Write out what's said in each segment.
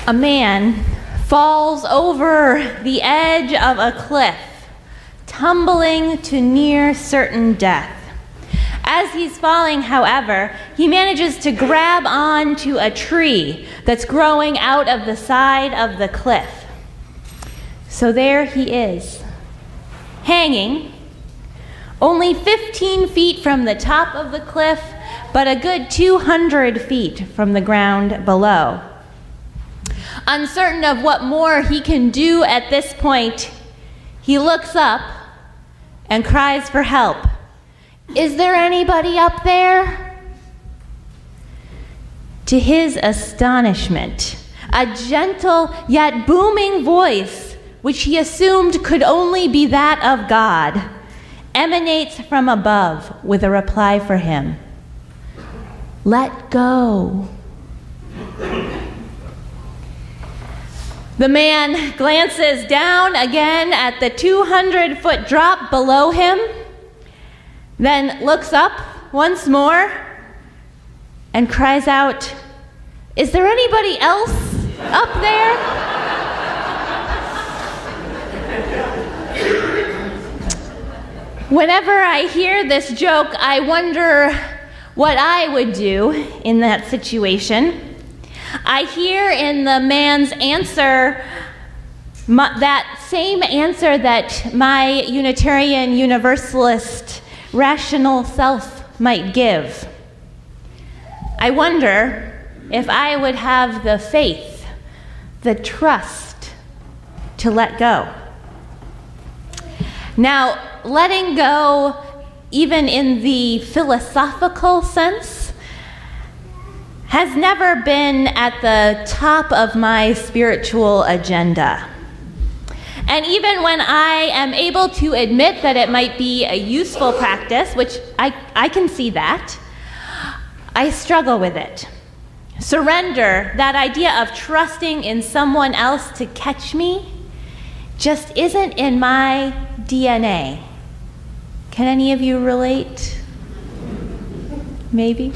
A man falls over the edge of a cliff, tumbling to near certain death. As he's falling, however, he manages to grab onto a tree that's growing out of the side of the cliff. So there he is, hanging, only 15 feet from the top of the cliff, but a good 200 feet from the ground below. Uncertain of what more he can do at this point, he looks up and cries for help. "Is there anybody up there?" To his astonishment, a gentle yet booming voice, which he assumed could only be that of God, emanates from above with a reply for him. "Let go." The man glances down again at the 200-foot drop below him, then looks up once more and cries out, "Is there anybody else up there?" Whenever I hear this joke, I wonder what I would do in that situation. I hear in the man's answer that same answer that my Unitarian Universalist rational self might give. I wonder if I would have the faith, the trust to let go. Now, letting go, even in the philosophical sense, has never been at the top of my spiritual agenda. And even when I am able to admit that it might be a useful practice, which I can see that, I struggle with it. Surrender, that idea of trusting in someone else to catch me, just isn't in my DNA. Can any of you relate? Maybe?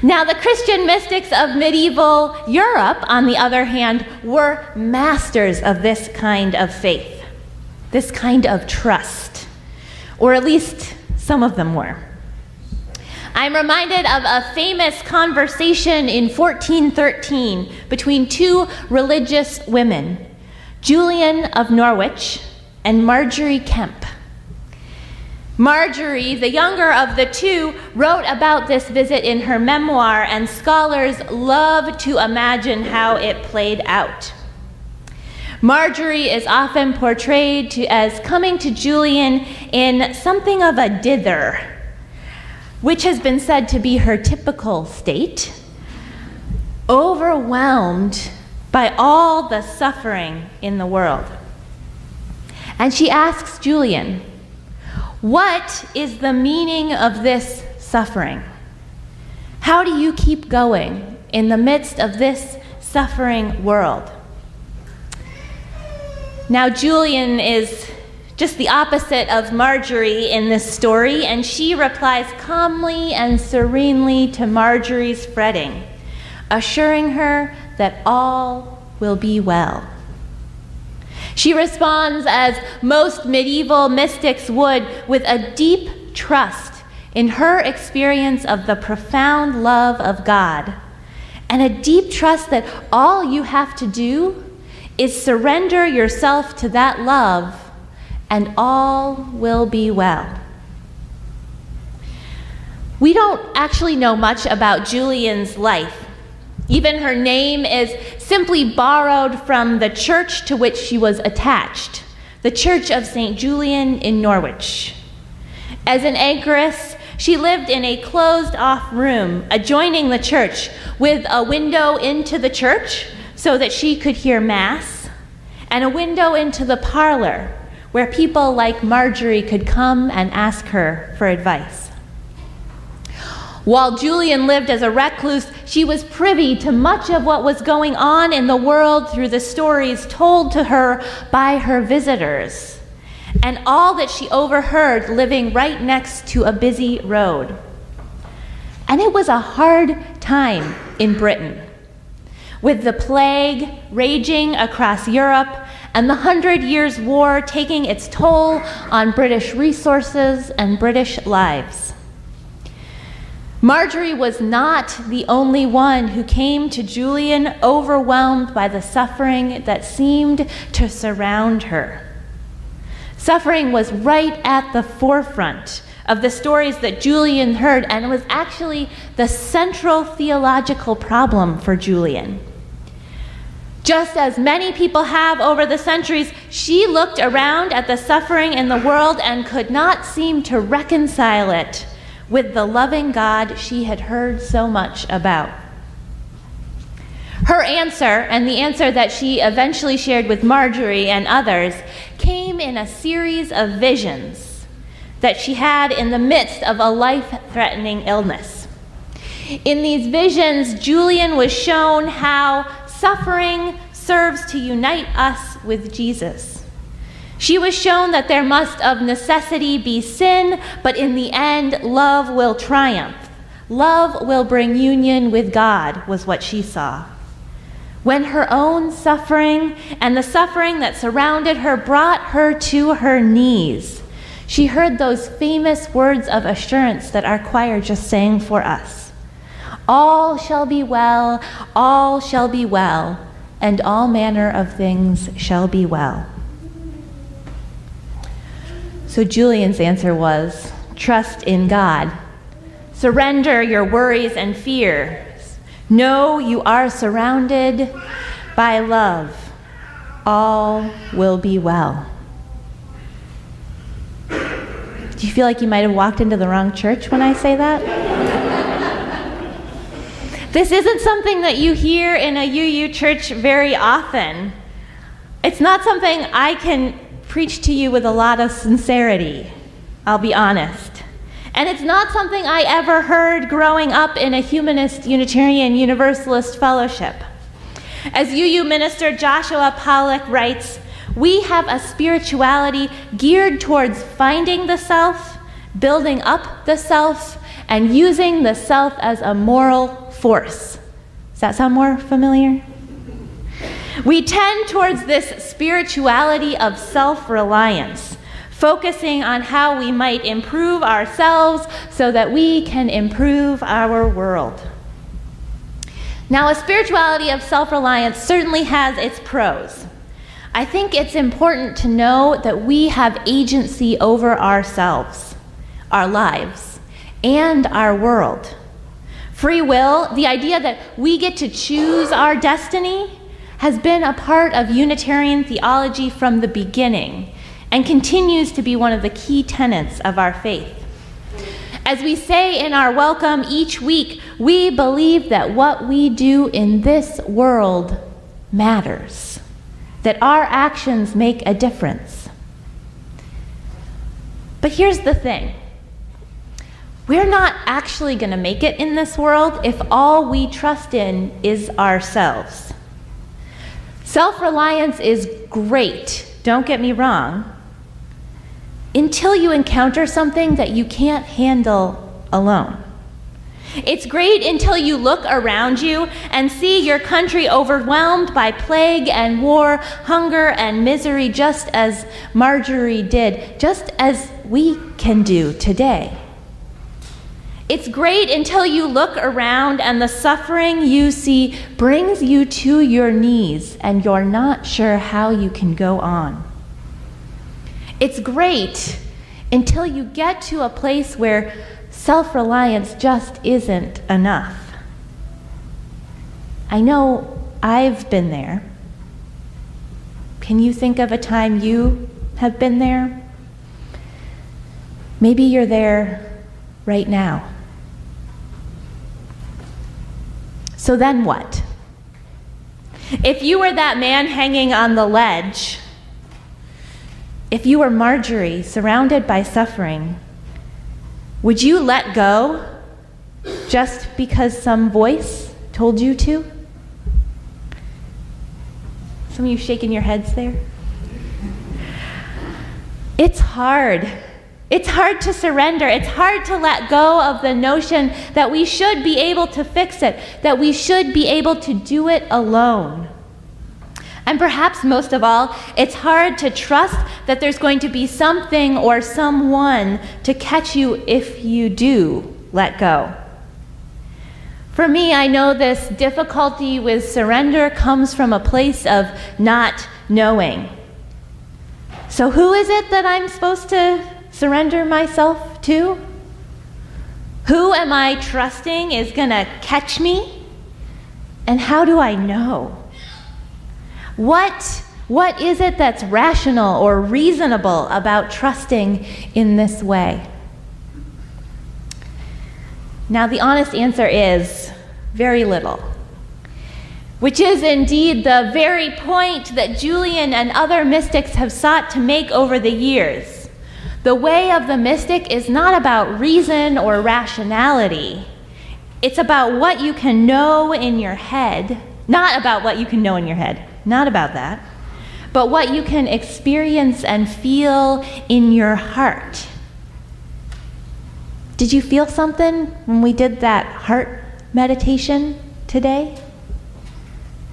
Now, the Christian mystics of medieval Europe, on the other hand, were masters of this kind of faith, this kind of trust, or at least some of them were. I'm reminded of a famous conversation in 1413 between two religious women, Julian of Norwich and Marjorie Kemp. Marjorie, the younger of the two, wrote about this visit in her memoir, and scholars love to imagine how it played out. Marjorie is often portrayed as coming to Julian in something of a dither, which has been said to be her typical state, overwhelmed by all the suffering in the world. And she asks Julian, "What is the meaning of this suffering? How do you keep going in the midst of this suffering world?" Now, Julian is just the opposite of Marjorie in this story, and she replies calmly and serenely to Marjorie's fretting, assuring her that all will be well. She responds as most medieval mystics would, with a deep trust in her experience of the profound love of God, and a deep trust that all you have to do is surrender yourself to that love, and all will be well. We don't actually know much about Julian's life. Even her name is simply borrowed from the church to which she was attached, the Church of St. Julian in Norwich. As an anchoress, she lived in a closed-off room adjoining the church with a window into the church so that she could hear Mass, and a window into the parlor where people like Marjorie could come and ask her for advice. While Julian lived as a recluse, she was privy to much of what was going on in the world through the stories told to her by her visitors, and all that she overheard living right next to a busy road. And it was a hard time in Britain. with the plague raging across Europe and the 100 Years' War taking its toll on British resources and British lives. Marjorie was not the only one who came to Julian overwhelmed by the suffering that seemed to surround her. Suffering was right at the forefront of the stories that Julian heard, and it was actually the central theological problem for Julian. Just as many people have over the centuries, she looked around at the suffering in the world and could not seem to reconcile it with the loving God she had heard so much about. Her answer, and the answer that she eventually shared with Marjorie and others, came in a series of visions that she had in the midst of a life-threatening illness. In these visions, Julian was shown how suffering serves to unite us with Jesus. She was shown that there must of necessity be sin, but in the end, love will triumph. Love will bring union with God, was what she saw. When her own suffering and the suffering that surrounded her brought her to her knees, she heard those famous words of assurance that our choir just sang for us. All shall be well, and all manner of things shall be well. So Julian's answer was, trust in God. Surrender your worries and fears. Know you are surrounded by love. All will be well. Do you feel like you might have walked into the wrong church when I say that? This isn't something that you hear in a UU church very often. It's not something I can preach to you with a lot of sincerity, I'll be honest. And it's not something I ever heard growing up in a humanist, Unitarian, Universalist fellowship. As UU minister Joshua Pollack writes, we have a spirituality geared towards finding the self, building up the self, and using the self as a moral force. Does that sound more familiar? We tend towards this spirituality of self-reliance, focusing on how we might improve ourselves so that we can improve our world. Now, a spirituality of self-reliance certainly has its pros. I think it's important to know that we have agency over ourselves, our lives, and our world. Free will, the idea that we get to choose our destiny, has been a part of Unitarian theology from the beginning and continues to be one of the key tenets of our faith. As we say in our welcome each week, we believe that what we do in this world matters, that our actions make a difference. But here's the thing. We're not actually going to make it in this world if all we trust in is ourselves. Self-reliance is great, don't get me wrong, until you encounter something that you can't handle alone. It's great until you look around you and see your country overwhelmed by plague and war, hunger and misery, just as Marjorie did, just as we can do today. It's great until you look around and the suffering you see brings you to your knees and you're not sure how you can go on. It's great until you get to a place where self-reliance just isn't enough. I know I've been there. Can you think of a time you have been there? Maybe you're there right now. So then what? If you were that man hanging on the ledge, if you were Marjorie surrounded by suffering, would you let go just because some voice told you to? Some of you shaking your heads there. It's hard. It's hard to surrender. It's hard to let go of the notion that we should be able to fix it, that we should be able to do it alone. And perhaps most of all, it's hard to trust that there's going to be something or someone to catch you if you do let go. For me, I know this difficulty with surrender comes from a place of not knowing. So who is it that I'm supposed to surrender myself to? Who am I trusting is going to catch me? And how do I know? What is it that's rational or reasonable about trusting in this way? Now, the honest answer is very little, which is indeed the very point that Julian and other mystics have sought to make over the years. The way of the mystic is not about reason or rationality. It's about what you can know in your head, not about what you can know in your head, not about that, but what you can experience and feel in your heart. Did you feel something when we did that heart meditation today?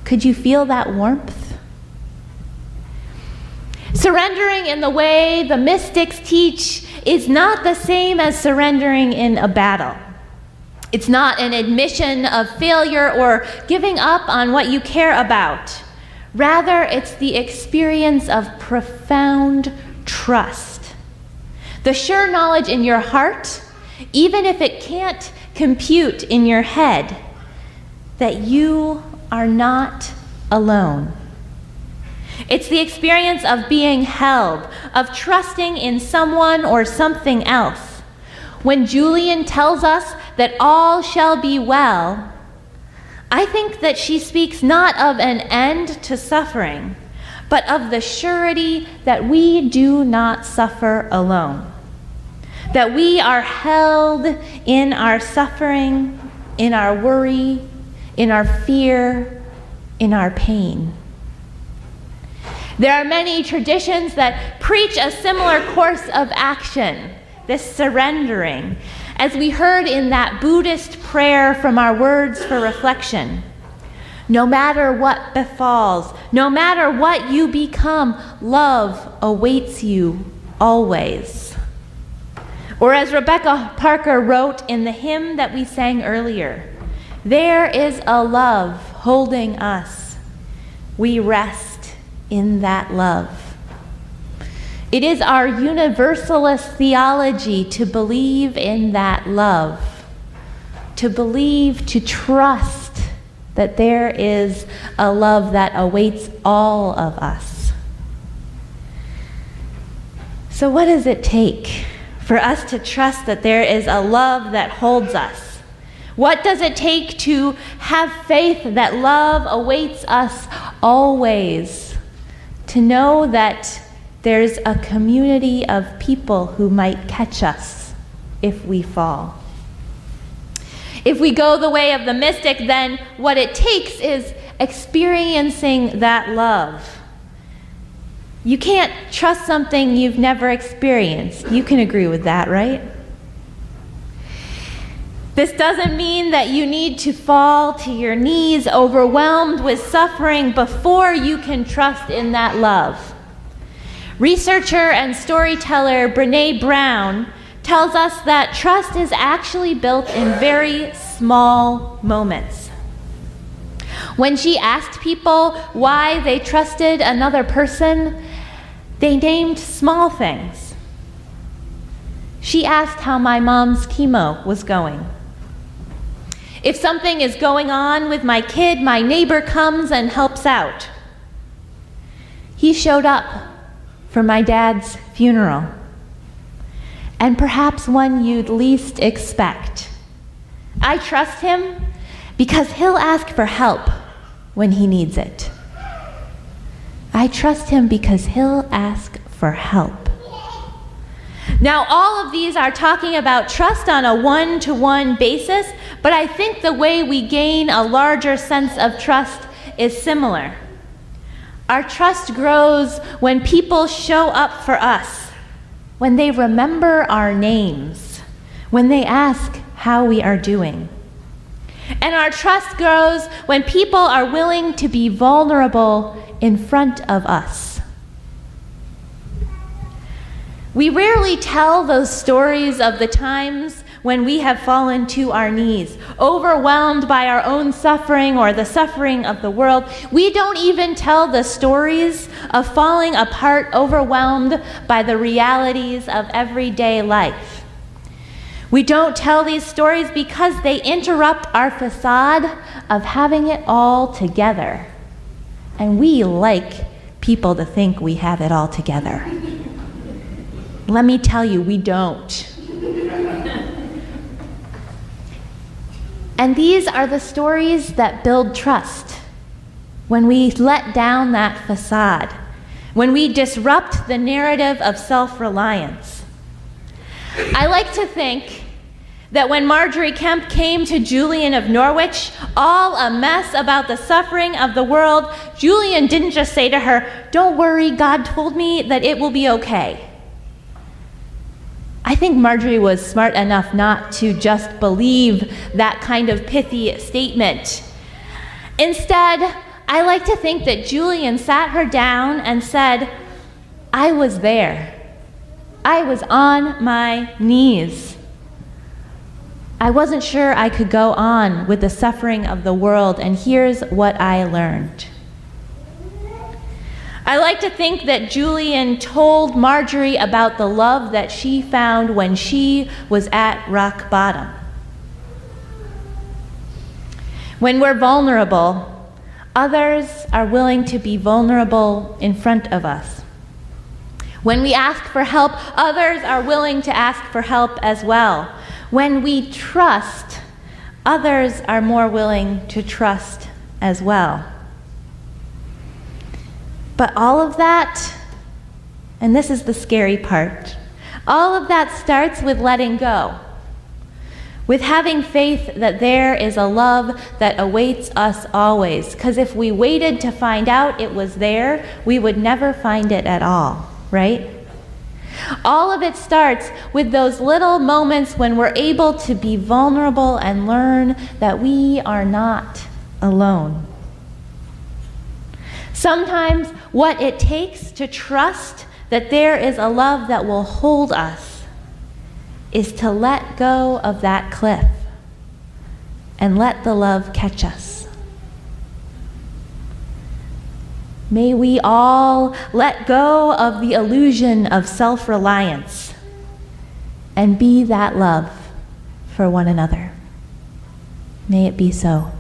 Could you feel that warmth? Surrendering in the way the mystics teach is not the same as surrendering in a battle. It's not an admission of failure or giving up on what you care about. Rather, it's the experience of profound trust. The sure knowledge in your heart, even if it can't compute in your head, that you are not alone. It's the experience of being held, of trusting in someone or something else. When Julian tells us that all shall be well, I think that she speaks not of an end to suffering, but of the surety that we do not suffer alone. That we are held in our suffering, in our worry, in our fear, in our pain. There are many traditions that preach a similar course of action, this surrendering, as we heard in that Buddhist prayer from our words for reflection. No matter what befalls, no matter what you become, love awaits you always. Or as Rebecca Parker wrote in the hymn that we sang earlier, there is a love holding us. We rest in that love. It is our universalist theology to believe in that love, to believe, to trust that there is a love that awaits all of us. So what does it take for us to trust that there is a love that holds us? What does it take to have faith that love awaits us always? To know that there's a community of people who might catch us if we fall. If we go the way of the mystic, then what it takes is experiencing that love. You can't trust something you've never experienced. You can agree with that, right? This doesn't mean that you need to fall to your knees overwhelmed with suffering before you can trust in that love. Researcher and storyteller Brené Brown tells us that trust is actually built in very small moments. When she asked people why they trusted another person, they named small things. She asked how my mom's chemo was going. If something is going on with my kid, my neighbor comes and helps out. He showed up for my dad's funeral, and perhaps one you'd least expect. I trust him because he'll ask for help when he needs it. I trust him because he'll ask for help. Now, all of these are talking about trust on a one-to-one basis, but I think the way we gain a larger sense of trust is similar. Our trust grows when people show up for us, when they remember our names, when they ask how we are doing. And our trust grows when people are willing to be vulnerable in front of us. We rarely tell those stories of the times when we have fallen to our knees, overwhelmed by our own suffering or the suffering of the world. We don't even tell the stories of falling apart, overwhelmed by the realities of everyday life. We don't tell these stories because they interrupt our facade of having it all together. And we like people to think we have it all together. Let me tell you, we don't. And these are the stories that build trust. When we let down that facade, when we disrupt the narrative of self-reliance. I like to think that when Marjorie Kemp came to Julian of Norwich, all a mess about the suffering of the world, Julian didn't just say to her, "Don't worry, God told me that it will be okay." I think Marjorie was smart enough not to just believe that kind of pithy statement. Instead, I like to think that Julian sat her down and said, "I was there. I was on my knees. I wasn't sure I could go on with the suffering of the world, and here's what I learned." I like to think that Julian told Marjorie about the love that she found when she was at rock bottom. When we're vulnerable, others are willing to be vulnerable in front of us. When we ask for help, others are willing to ask for help as well. When we trust, others are more willing to trust as well. But all of that, and this is the scary part, all of that starts with letting go, with having faith that there is a love that awaits us always. Because if we waited to find out it was there, we would never find it at all, right? All of it starts with those little moments when we're able to be vulnerable and learn that we are not alone. Sometimes what it takes to trust that there is a love that will hold us is to let go of that cliff and let the love catch us. May we all let go of the illusion of self-reliance and be that love for one another. May it be so.